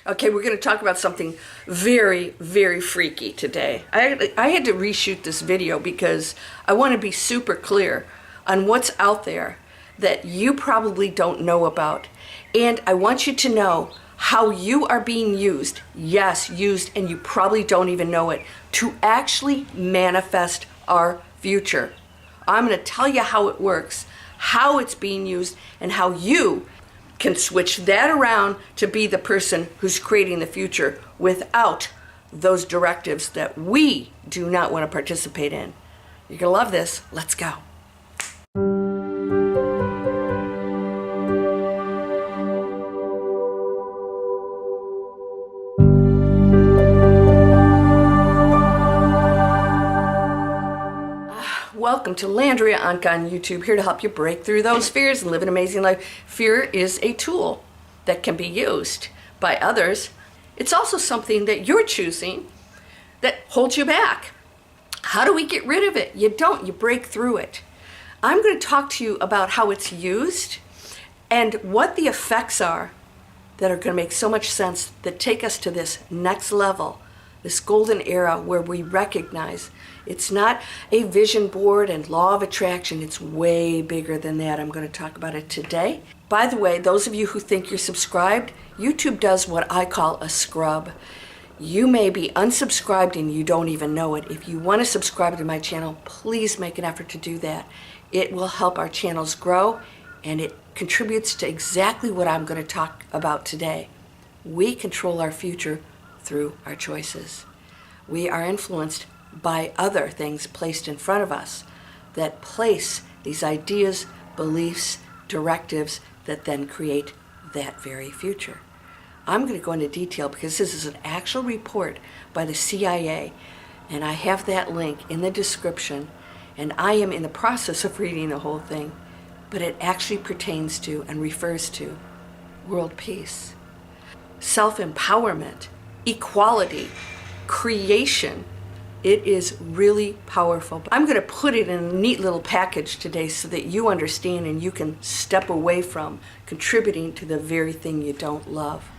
Okay, we're going to talk about something very, very freaky today. I had to reshoot this video because I want to be super clear on what's out there that you probably don't know about. And I want you to know how you are being used, yes, used, and you probably don't even know it, to actually manifest our future. I'm going to tell you how it works, how it's being used, and how you can switch that around to be the person who's creating the future without those directives that we do not want to participate in. You're going to love this. Let's go. Welcome to Landria, Onkka on YouTube, here to help you break through those fears and live an amazing life. Fear is a tool that can be used by others. It's also something that you're choosing that holds you back. How do we get rid of it? You don't, you break through it. I'm going to talk to you about how it's used and what the effects are that are going to make so much sense, that take us to this next level, this golden era where we recognize it's not a vision board and law of attraction. It's way bigger than that. I'm going to talk about it today. By the way, those of you who think you're subscribed, YouTube does what I call a scrub. You may be unsubscribed and you don't even know it. If you want to subscribe to my channel, please make an effort to do that. It will help our channels grow, and it contributes to exactly what I'm going to talk about today. We control our future through our choices. We are influenced by other things placed in front of us that place these ideas, beliefs, directives that then create that very future. I'm going to go into detail because this is an actual report by the CIA, and I have that link in the description, and I am in the process of reading the whole thing, but it actually pertains to and refers to world peace, self-empowerment, equality, creation. It is really powerful. I'm going to put it in a neat little package today so that you understand and you can step away from contributing to the very thing you don't love.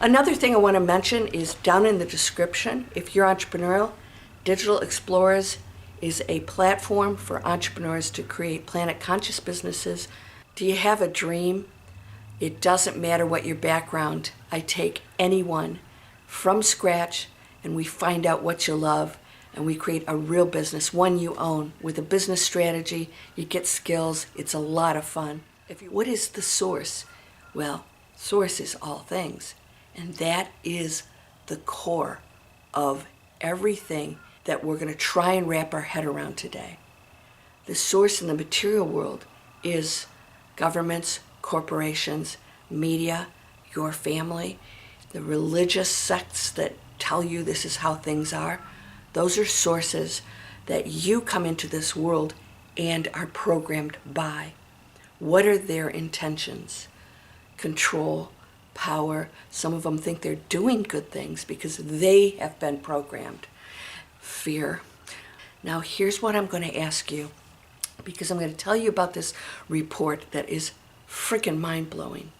Another thing I want to mention is down in the description. If you're entrepreneurial, Digital Explorers is a platform for entrepreneurs to create planet conscious businesses. Do you have a dream? It doesn't matter what your background. I take anyone from scratch and we find out what you love. And we create a real business, one you own, with a business strategy. You get skills. It's a lot of fun. What is the source? Well, source is all things. And that is the core of everything that we're going to try and wrap our head around today. The source in the material world is governments, corporations, media, your family, the religious sects that tell you this is how things are. Those are sources that you come into this world and are programmed by. What are their intentions? Control, power. Some of them think they're doing good things because they have been programmed. Fear. Now here's what I'm going to ask you, because I'm going to tell you about this report that is freaking mind-blowing.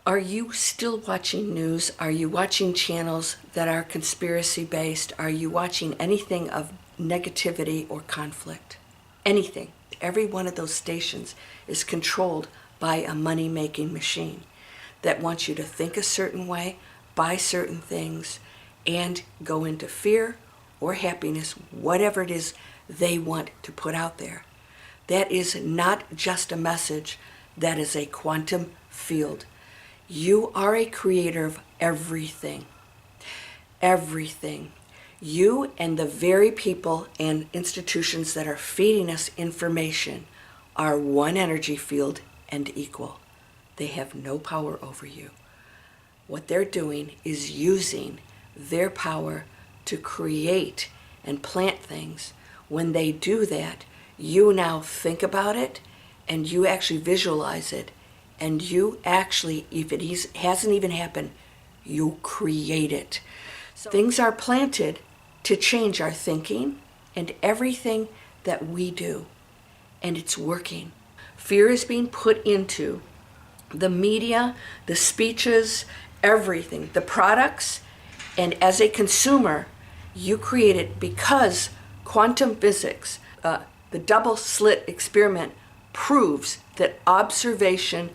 Are you still watching news? Are you watching channels that are conspiracy-based? Are you watching anything of negativity or conflict? Anything. Every one of those stations is controlled by a money-making machine that wants you to think a certain way, buy certain things, and go into fear or happiness, whatever it is they want to put out there. That is not just a message. That is a quantum field. You are a creator of everything. Everything. You and the very people and institutions that are feeding us information are one energy field and equal. They have no power over you. What they're doing is using their power to create and plant things. When they do that, you now think about it and you actually visualize it. And you actually, if it hasn't even happened, you create it. So things are planted to change our thinking and everything that we do. And it's working. Fear is being put into the media, the speeches, everything, the products, and as a consumer, you create it because quantum physics, the double slit experiment, proves that observation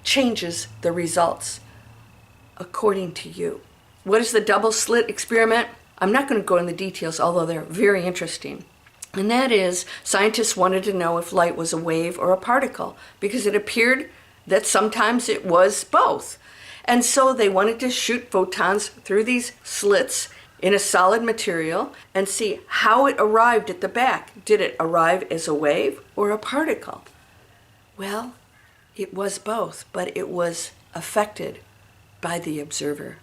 changes the results according to you. What is the double slit experiment? I'm not going to go into the details, although they're very interesting. And that is, scientists wanted to know if light was a wave or a particle, because it appeared that sometimes it was both. And so they wanted to shoot photons through these slits in a solid material and see how it arrived at the back. Did it arrive as a wave or a particle? Well, it was both, but it was affected by the observer.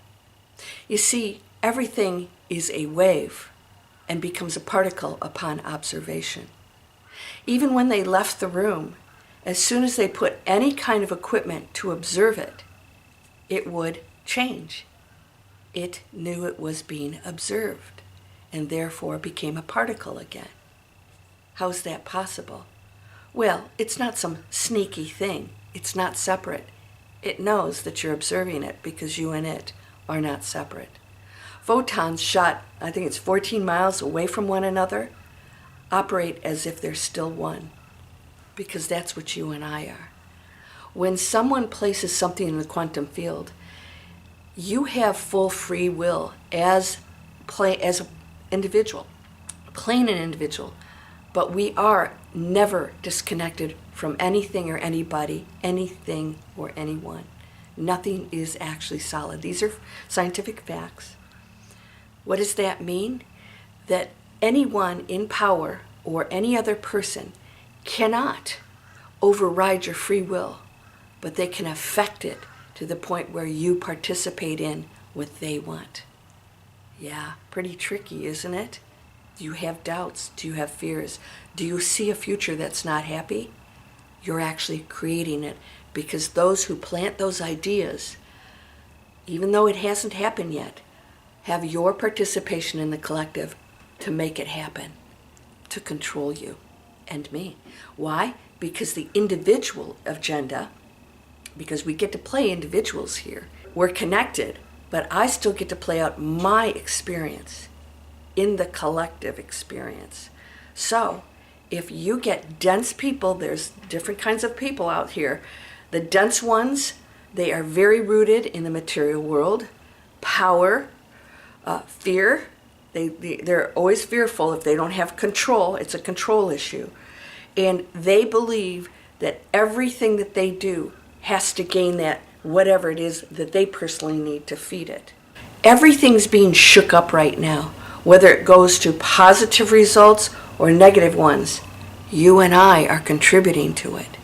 You see, everything is a wave and becomes a particle upon observation. Even when they left the room, as soon as they put any kind of equipment to observe it, it would change. It knew it was being observed and therefore became a particle again. How's that possible? Well, it's not some sneaky thing. It's not separate. It knows that you're observing it because you and it are not separate. Photons shot, I think it's 14 miles away from one another, operate as if they're still one, because that's what you and I are. When someone places something in the quantum field, you have full free will as an individual, plain an individual, but we are never disconnected from anything or anybody, anything or anyone. Nothing is actually solid. These are scientific facts. What does that mean? That anyone in power or any other person cannot override your free will, but they can affect it to the point where you participate in what they want. Yeah, pretty tricky, isn't it? Do you have doubts? Do you have fears? Do you see a future that's not happy? You're actually creating it, because those who plant those ideas, even though it hasn't happened yet, have your participation in the collective to make it happen, to control you and me. Why? Because the individual agenda, because we get to play individuals here, we're connected, but I still get to play out my experience in the collective experience. So if you get dense people, there's different kinds of people out here. The dense ones, they are very rooted in the material world, power, fear. They're always fearful if they don't have control. It's a control issue. And they believe that everything that they do has to gain that, whatever it is that they personally need to feed it. Everything's being shook up right now, whether it goes to positive results or negative ones. You and I are contributing to it.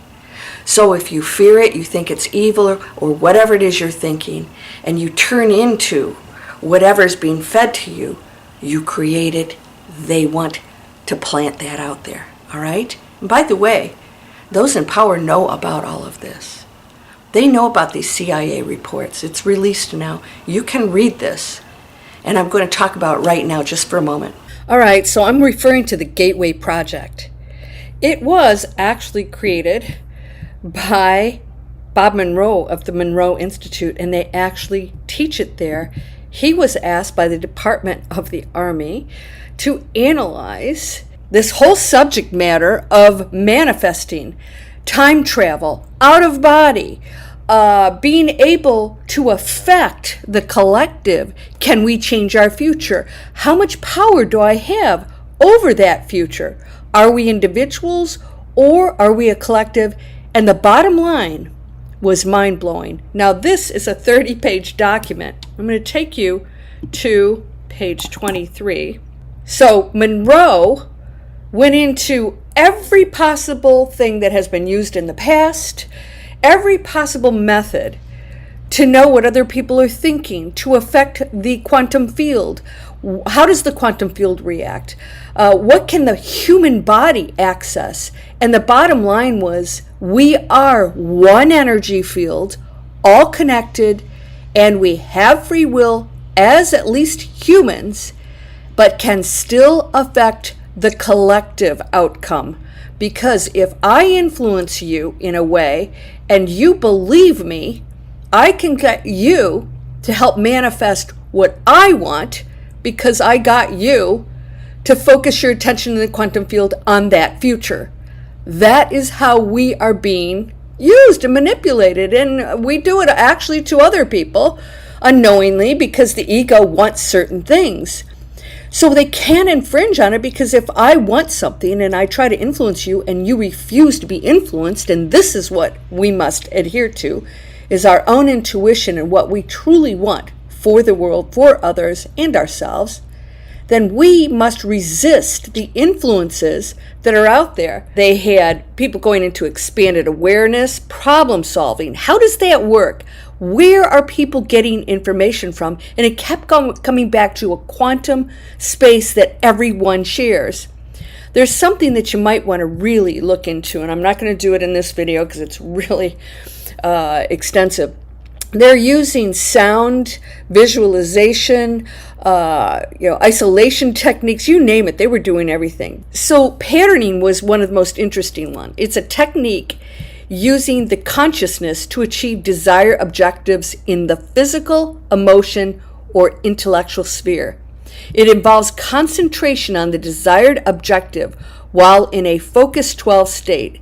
So if you fear it, you think it's evil, or whatever it is you're thinking, and you turn into whatever's being fed to you, you create it. They want to plant that out there, all right? And by the way, those in power know about all of this. They know about these CIA reports. It's released now. You can read this. And I'm going to talk about it right now just for a moment. All right, so I'm referring to the Gateway Project. It was actually created by Bob Monroe of the Monroe Institute, and they actually teach it there. He was asked by the Department of the Army to analyze this whole subject matter of manifesting, time travel, out of body, being able to affect the collective. Can we change our future? How much power do I have over that future? Are we individuals or are we a collective? And the bottom line was mind-blowing. Now this is a 30-page document. I'm going to take you to page 23. So Monroe went into every possible thing that has been used in the past, every possible method to know what other people are thinking, to affect the quantum field. How does the quantum field react? What can the human body access? And the bottom line was, we are one energy field, all connected, and we have free will as at least humans, but can still affect the collective outcome. Because if I influence you in a way and you believe me, I can get you to help manifest what I want, because I got you to focus your attention in the quantum field on that future. That is how we are being used and manipulated, and we do it actually to other people unknowingly because the ego wants certain things. So they can infringe on it, because if I want something and I try to influence you and you refuse to be influenced, and this is what we must adhere to, is our own intuition and what we truly want for the world, for others, and ourselves, then we must resist the influences that are out there. They had people going into expanded awareness, problem solving. How does that work? Where are people getting information from? And it kept coming back to a quantum space that everyone shares. There's something that you might want to really look into, and I'm not going to do it in this video because it's really extensive. They're using sound, visualization, isolation techniques, you name it. They were doing everything. So patterning was one of the most interesting ones. It's a technique using the consciousness to achieve desired objectives in the physical, emotion, or intellectual sphere. It involves concentration on the desired objective while in a focused 12 state,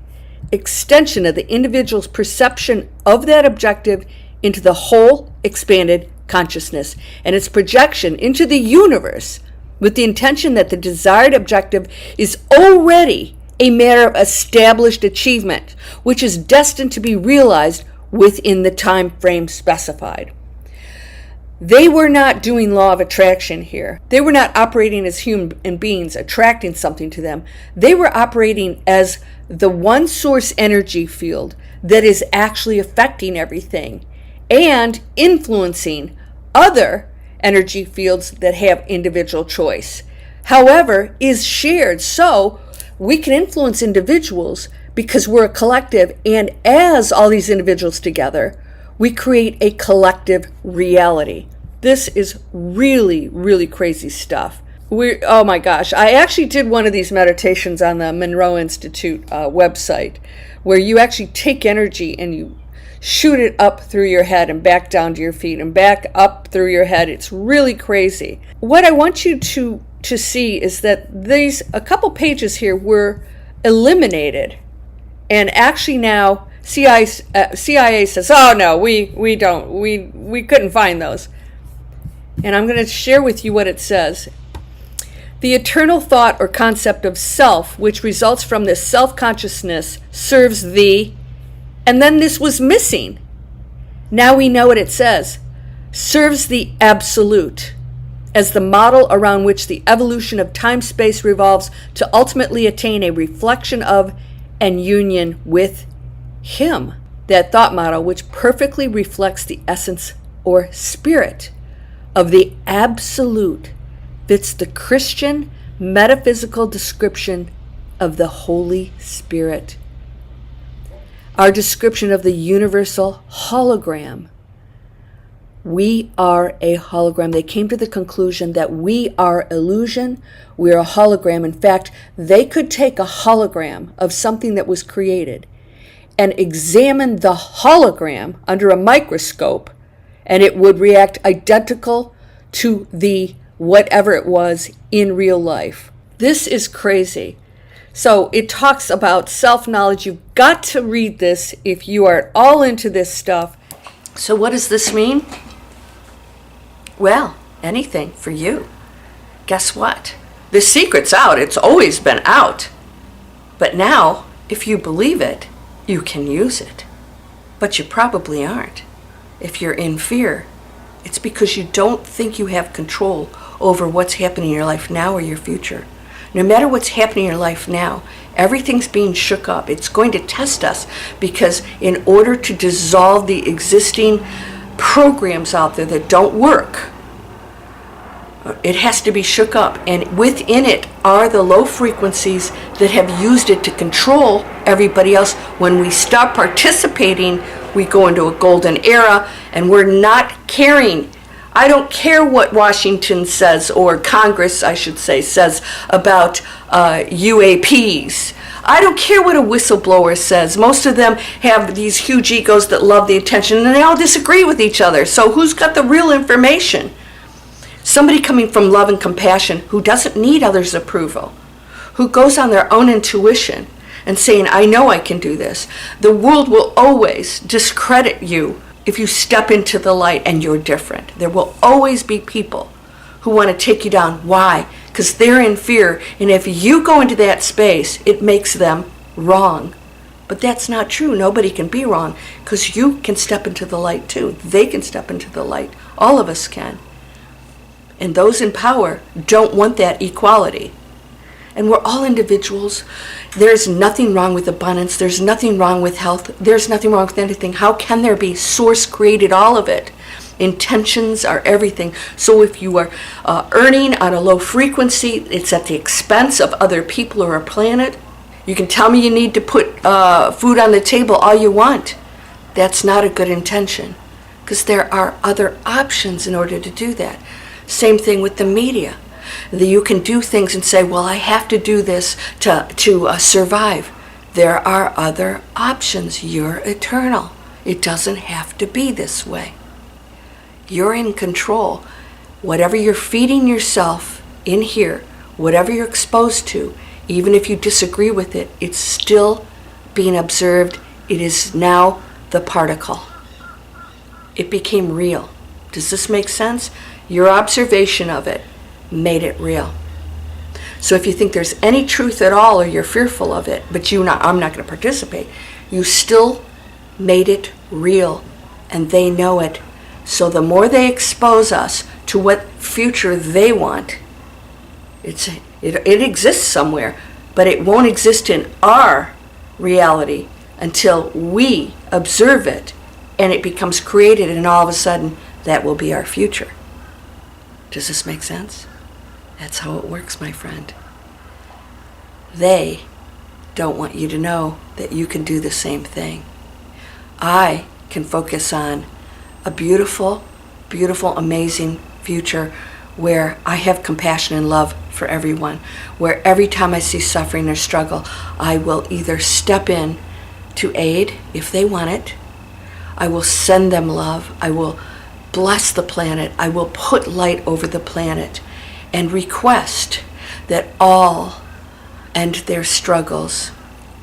extension of the individual's perception of that objective into the whole expanded consciousness, and its projection into the universe with the intention that the desired objective is already a matter of established achievement, which is destined to be realized within the time frame specified. They were not doing law of attraction here. They were not operating as human beings, attracting something to them. They were operating as the one source energy field that is actually affecting everything and influencing other energy fields that have individual choice. However, is shared. So we can influence individuals because we're a collective, and as all these individuals together, we create a collective reality. This is really, really crazy stuff. Oh my gosh. I actually did one of these meditations on the Monroe Institute website, where you actually take energy and you shoot it up through your head and back down to your feet and back up through your head. It's really crazy. What I want you to see is that a couple pages here were eliminated, and actually now CIA says, oh no, we couldn't find those. And I'm going to share with you what it says. The eternal thought or concept of self, which results from this self-consciousness, serves the, and then this was missing. Now we know what it says. Serves the absolute as the model around which the evolution of time-space revolves to ultimately attain a reflection of and union with Him. That thought model, which perfectly reflects the essence or spirit of the absolute, fits the Christian metaphysical description of the Holy Spirit. Our description of the universal hologram. We are a hologram. They came to the conclusion that we are illusion, we are a hologram. In fact, they could take a hologram of something that was created and examine the hologram under a microscope, and it would react identical to the whatever it was in real life. This is crazy. So it talks about self-knowledge. You've got to read this if you are all into this stuff. So what does this mean? Well, anything for you. Guess what? The secret's out. It's always been out. But now, if you believe it, you can use it. But you probably aren't. If you're in fear, it's because you don't think you have control over what's happening in your life now or your future. No matter what's happening in your life now, everything's being shook up. It's going to test us, because in order to dissolve the existing programs out there that don't work, it has to be shook up. And within it are the low frequencies that have used it to control everybody else. When we stop participating, we go into a golden era, and we're not caring. I don't care what Washington says, or Congress, I should say, says about UAPs. I don't care what a whistleblower says. Most of them have these huge egos that love the attention, and they all disagree with each other. So who's got the real information? Somebody coming from love and compassion who doesn't need others' approval, who goes on their own intuition and saying, I know I can do this. The world will always discredit you if you step into the light and you're different. There will always be people who want to take you down. Why? Because they're in fear. And if you go into that space, it makes them wrong. But that's not true. Nobody can be wrong, because you can step into the light too. They can step into the light. All of us can. And those in power don't want that equality. And we're all individuals. There's nothing wrong with abundance. There's nothing wrong with health. There's nothing wrong with anything. How can there be? Source created all of it. Intentions are everything. So if you are earning on a low frequency, it's at the expense of other people or a planet. You can tell me you need to put food on the table all you want. That's not a good intention, because there are other options in order to do that. Same thing with the media. You can do things and say, well, I have to do this to survive. There are other options. You're eternal. It doesn't have to be this way. You're in control. Whatever you're feeding yourself in here, whatever you're exposed to, even if you disagree with it, it's still being observed. It is now the particle. It became real. Does this make sense? Your observation of it made it real. So if you think there's any truth at all, or you're fearful of it, but I'm not going to participate, you still made it real, and they know it. So the more they expose us to what future they want, it exists somewhere, but it won't exist in our reality until we observe it and it becomes created, and all of a sudden that will be our future. Does this make sense? That's how it works, my friend. They don't want you to know that you can do the same thing. I can focus on a beautiful, beautiful, amazing future where I have compassion and love for everyone, where every time I see suffering or struggle, I will either step in to aid if they want it, I will send them love, I will bless the planet, I will put light over the planet, and request that all end their struggles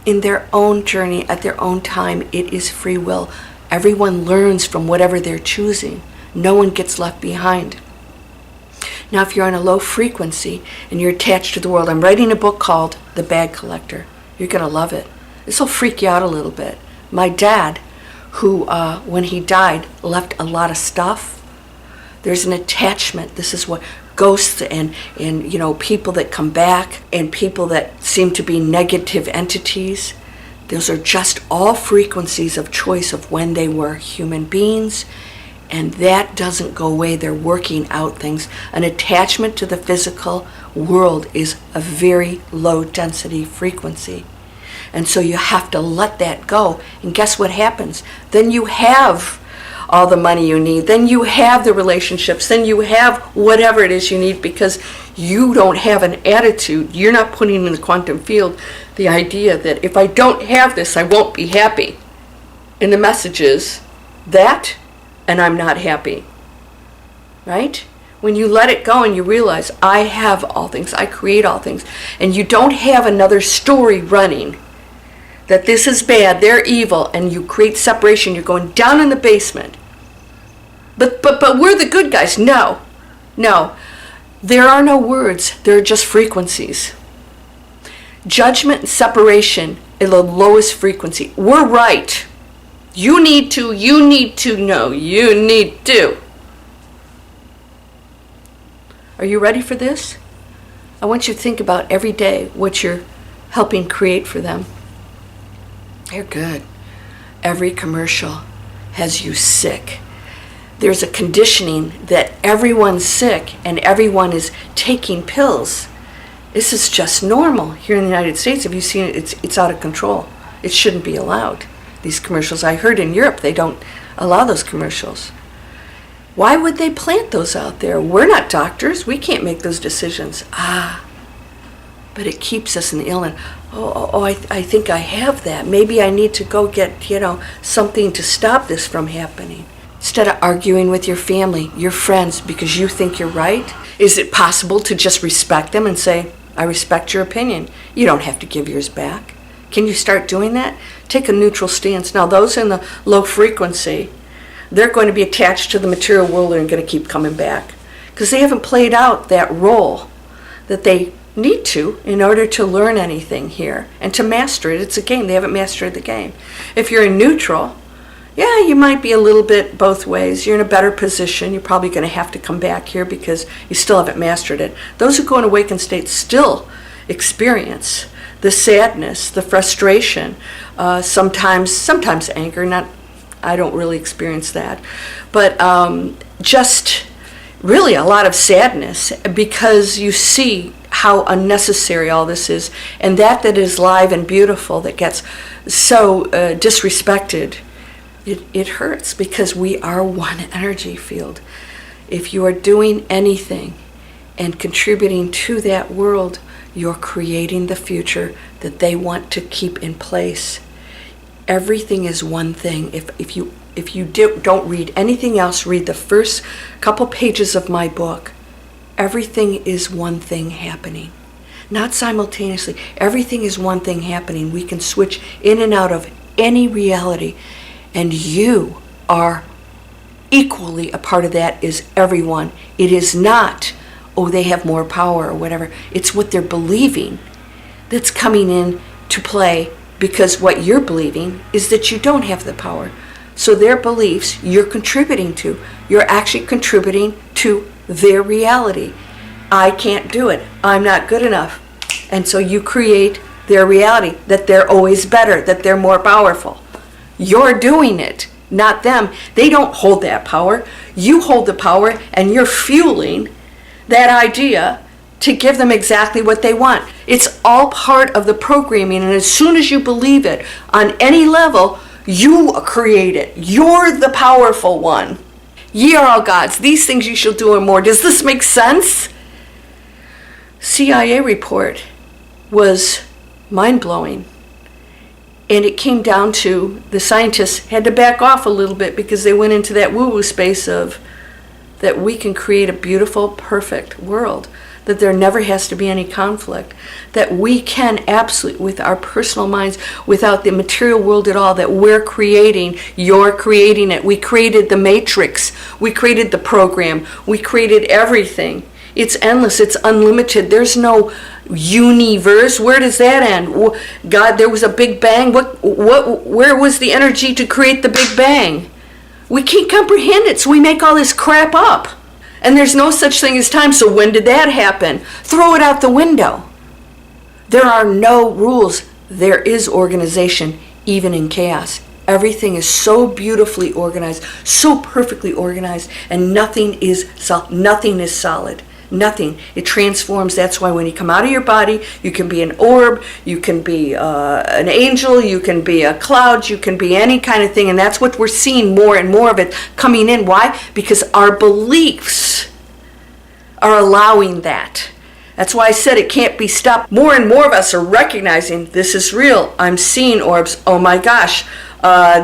in their own journey at their own time. It is free will. Everyone learns from whatever they're choosing. No one gets left behind. Now, if you're on a low frequency and you're attached to the world, I'm writing a book called The Bag Collector. You're going to love it. This will freak you out a little bit. My dad, who, when he died, left a lot of stuff. There's an attachment. This is what ghosts and people that come back and people that seem to be negative entities. Those are just all frequencies of choice of when they were human beings, and that doesn't go away. They're working out things. An attachment to the physical world is a very low density frequency. And so you have to let that go. And guess what happens? Then you have all the money you need. Then you have the relationships. Then you have whatever it is you need, because you don't have an attitude. You're not putting in the quantum field the idea that if I don't have this, I won't be happy. And the message is that, and I'm not happy. Right? When you let it go and you realize, I have all things, I create all things, and you don't have another story running that this is bad, they're evil, and you create separation, you're going down in the basement. But we're the good guys. No. There are no words, there are just frequencies. Judgment and separation is the lowest frequency. We're right. You need to know. You need to. Are you ready for this? I want you to think about every day what you're helping create for them. They're good. Every commercial has you sick. There's a conditioning that everyone's sick and everyone is taking pills. This is just normal here in the United States. Have you seen it? It's out of control. It shouldn't be allowed. These commercials, I heard in Europe, they don't allow those commercials. Why would they plant those out there? We're not doctors. We can't make those decisions. but it keeps us in the illness. I think I have that. Maybe I need to go get, something to stop this from happening. Instead of arguing with your family, your friends, because you think you're right, is it possible to just respect them and say, I respect your opinion. You don't have to give yours back. Can you start doing that? Take a neutral stance. Now, those in the low frequency, they're going to be attached to the material world and going to keep coming back because they haven't played out that role that they need to in order to learn anything here and to master it. It's a game. They haven't mastered the game. If you're in neutral, yeah, you might be a little bit both ways. You're in a better position. You're probably going to have to come back here because you still haven't mastered it. Those who go in awakened state still experience the sadness, the frustration, sometimes anger. Not, I don't really experience that, but just really a lot of sadness because you see how unnecessary all this is, and that is live and beautiful that gets so disrespected. It hurts because we are one energy field. If you are doing anything and contributing to that world, you're creating the future that they want to keep in place. Everything is one thing. If you don't read anything else, read the first couple pages of my book. Everything is one thing happening. Not simultaneously. Everything is one thing happening. We can switch in and out of any reality. And you are equally a part of that is everyone. It is not, they have more power or whatever. It's what they're believing that's coming in to play, because what you're believing is that you don't have the power. So their beliefs you're contributing to. You're actually contributing to their reality. I can't do it. I'm not good enough. And so you create their reality, that they're always better, that they're more powerful. You're doing it, not them. They don't hold that power. You hold the power, and you're fueling that idea to give them exactly what they want. It's all part of the programming, and as soon as you believe it on any level, you create it. You're the powerful one. Ye are all gods. These things you shall do and more. Does this make sense? CIA report was mind-blowing. And it came down to the scientists had to back off a little bit because they went into that woo-woo space of that we can create a beautiful, perfect world, that there never has to be any conflict, that we can absolutely, with our personal minds, without the material world at all, that we're creating, you're creating it. We created the matrix. We created the program. We created everything. It's endless. It's unlimited. There's no universe. Where does that end? God, there was a big bang. Where was the energy to create the big bang? We can't comprehend it, so we make all this crap up. And there's no such thing as time, so when did that happen? Throw it out the window. There are no rules. There is organization, even in chaos. Everything is so beautifully organized, so perfectly organized, and nothing is solid. Nothing. It transforms. That's why when you come out of your body, you can be an orb, you can be an angel, you can be a cloud, you can be any kind of thing. And that's what we're seeing more and more of it coming in. Why? Because our beliefs are allowing that. That's why I said it can't be stopped. More and more of us are recognizing this is real. I'm seeing orbs. Oh my gosh.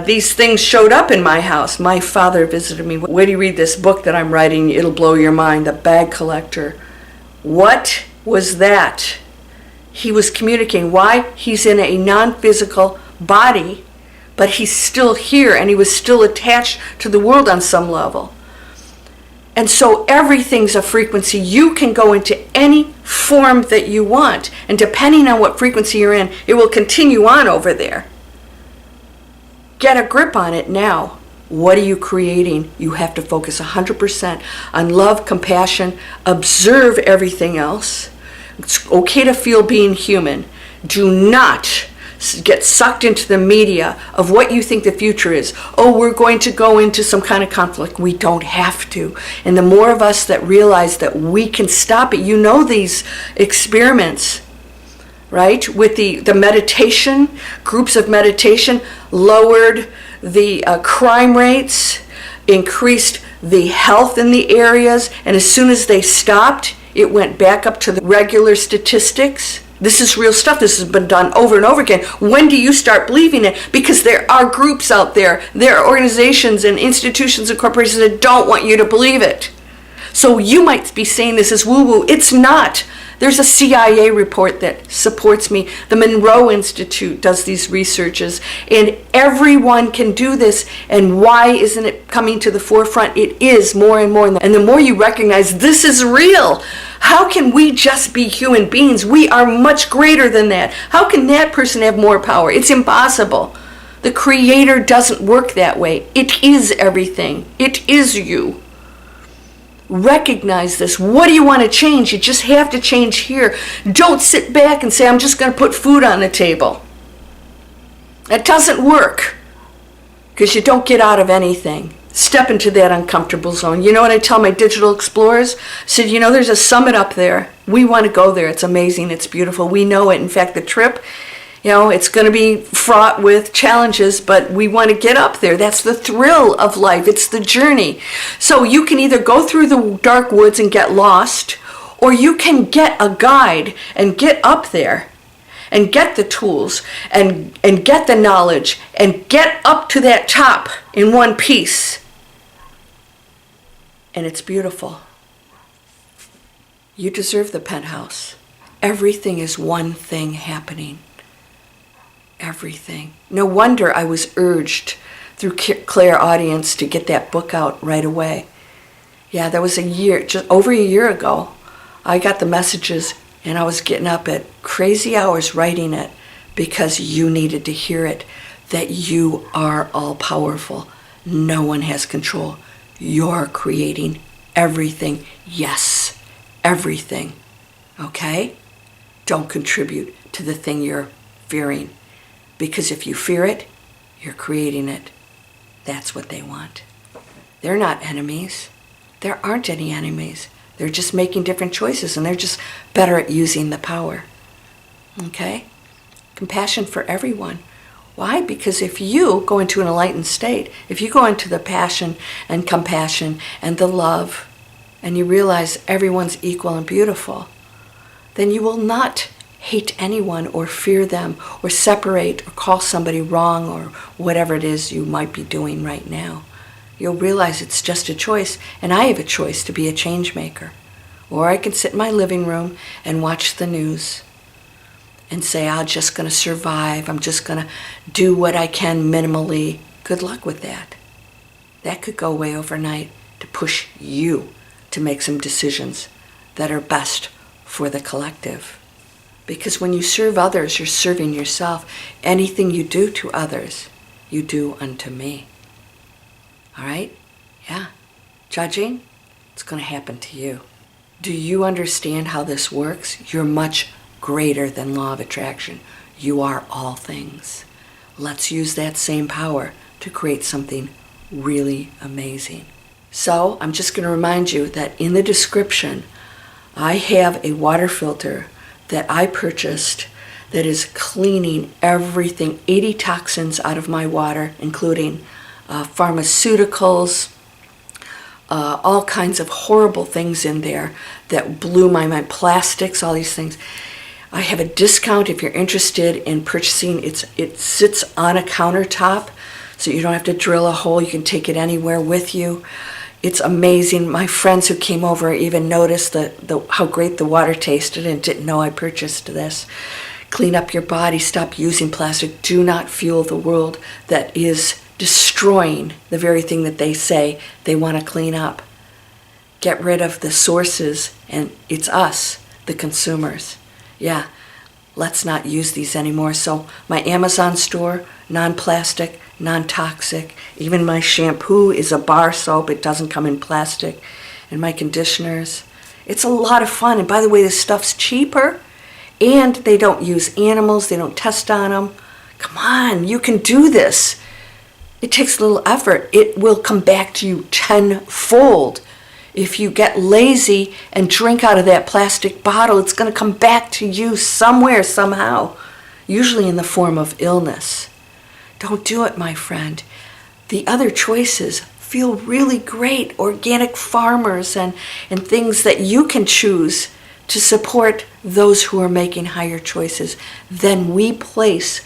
These things showed up in my house. My father visited me. Wait till you read this book that I'm writing. It'll blow your mind. The Bag Collector. What was that? He was communicating. Why? He's in a non-physical body, but he's still here, and he was still attached to the world on some level. And so everything's a frequency. You can go into any form that you want, and depending on what frequency you're in, it will continue on over there. Get a grip on it now. What are you creating? You have to focus 100% on love, compassion, observe everything else. It's okay to feel being human. Do not get sucked into the media of what you think the future is. Oh, we're going to go into some kind of conflict. We don't have to. And the more of us that realize that we can stop it, you know these experiments, right? With the meditation, groups of meditation, lowered the crime rates, increased the health in the areas, and as soon as they stopped, it went back up to the regular statistics. This is real stuff. This has been done over and over again. When do you start believing it? Because there are groups out there, there are organizations and institutions and corporations that don't want you to believe it. So you might be saying this is woo-woo. It's not. There's a CIA report that supports me. The Monroe Institute does these researches, and everyone can do this. And why isn't it coming to the forefront? It is more and more. And the more you recognize this is real, how can we just be human beings? We are much greater than that. How can that person have more power? It's impossible. The Creator doesn't work that way. It is everything. It is you. Recognize this. What do you want to change? You just have to change here. Don't sit back and say, I'm just going to put food on the table. That doesn't work, because you don't get out of anything. Step into that uncomfortable zone. You know what I tell my digital explorers? I said, there's a summit up there. We want to go there. It's amazing. It's beautiful. We know it. In fact, the trip, it's going to be fraught with challenges, but we want to get up there. That's the thrill of life. It's the journey. So you can either go through the dark woods and get lost, or you can get a guide and get up there and get the tools and get the knowledge and get up to that top in one piece. And it's beautiful. You deserve the penthouse. Everything is one thing happening. Everything. No wonder I was urged through clairaudience to get that book out right away. Yeah, that was just over a year ago. I got the messages, and I was getting up at crazy hours writing it because you needed to hear it, that you are all powerful. No one has control. You're creating everything. Yes, everything. Okay? Don't contribute to the thing you're fearing. Because if you fear it, you're creating it. That's what they want. They're not enemies. There aren't any enemies. They're just making different choices, and they're just better at using the power. Okay? Compassion for everyone. Why? Because if you go into an enlightened state, if you go into the passion and compassion and the love, and you realize everyone's equal and beautiful, then you will not hate anyone or fear them or separate or call somebody wrong or whatever it is you might be doing right now. You'll realize it's just a choice, and I have a choice to be a change maker. Or I can sit in my living room and watch the news and say, I'm just going to survive. I'm just going to do what I can minimally. Good luck with that. That could go away overnight to push you to make some decisions that are best for the collective. Because when you serve others, you're serving yourself. Anything you do to others, you do unto me. All right? Yeah. Judging, it's going to happen to you. Do you understand how this works? You're much greater than law of attraction. You are all things. Let's use that same power to create something really amazing. So I'm just going to remind you that in the description, I have a water filter that I purchased that is cleaning everything, 80 toxins out of my water, including pharmaceuticals, all kinds of horrible things in there that blew my mind, plastics, all these things. I have a discount if you're interested in purchasing. It sits on a countertop, so you don't have to drill a hole. You can take it anywhere with you. It's amazing. My friends who came over even noticed how great the water tasted and didn't know I purchased this. Clean up your body. Stop using plastic. Do not fuel the world that is destroying the very thing that they say they want to clean up. Get rid of the sources, and it's us, the consumers. Yeah, let's not use these anymore. So my Amazon store, non-plastic, non-toxic. Even my shampoo is a bar soap. It doesn't come in plastic. And my conditioners. It's a lot of fun. And by the way, this stuff's cheaper. And they don't use animals. They don't test on them. Come on, you can do this. It takes a little effort. It will come back to you tenfold. If you get lazy and drink out of that plastic bottle, it's going to come back to you somewhere, somehow. Usually in the form of illness. Don't do it, my friend. The other choices feel really great. Organic farmers and things that you can choose to support those who are making higher choices, then we place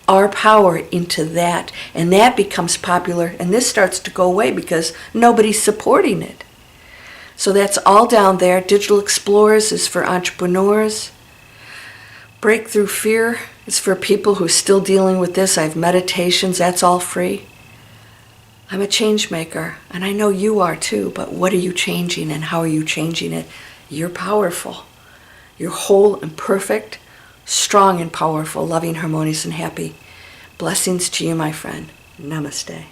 our power into that, and that becomes popular, and this starts to go away because nobody's supporting it. So that's all down there. Digital Explorers is for entrepreneurs. Breakthrough Fear is for people who are still dealing with this. I have meditations, that's all free. I'm a change maker, and I know you are too, but what are you changing and how are you changing it? You're powerful. You're whole and perfect, strong and powerful, loving, harmonious, and happy. Blessings to you, my friend. Namaste.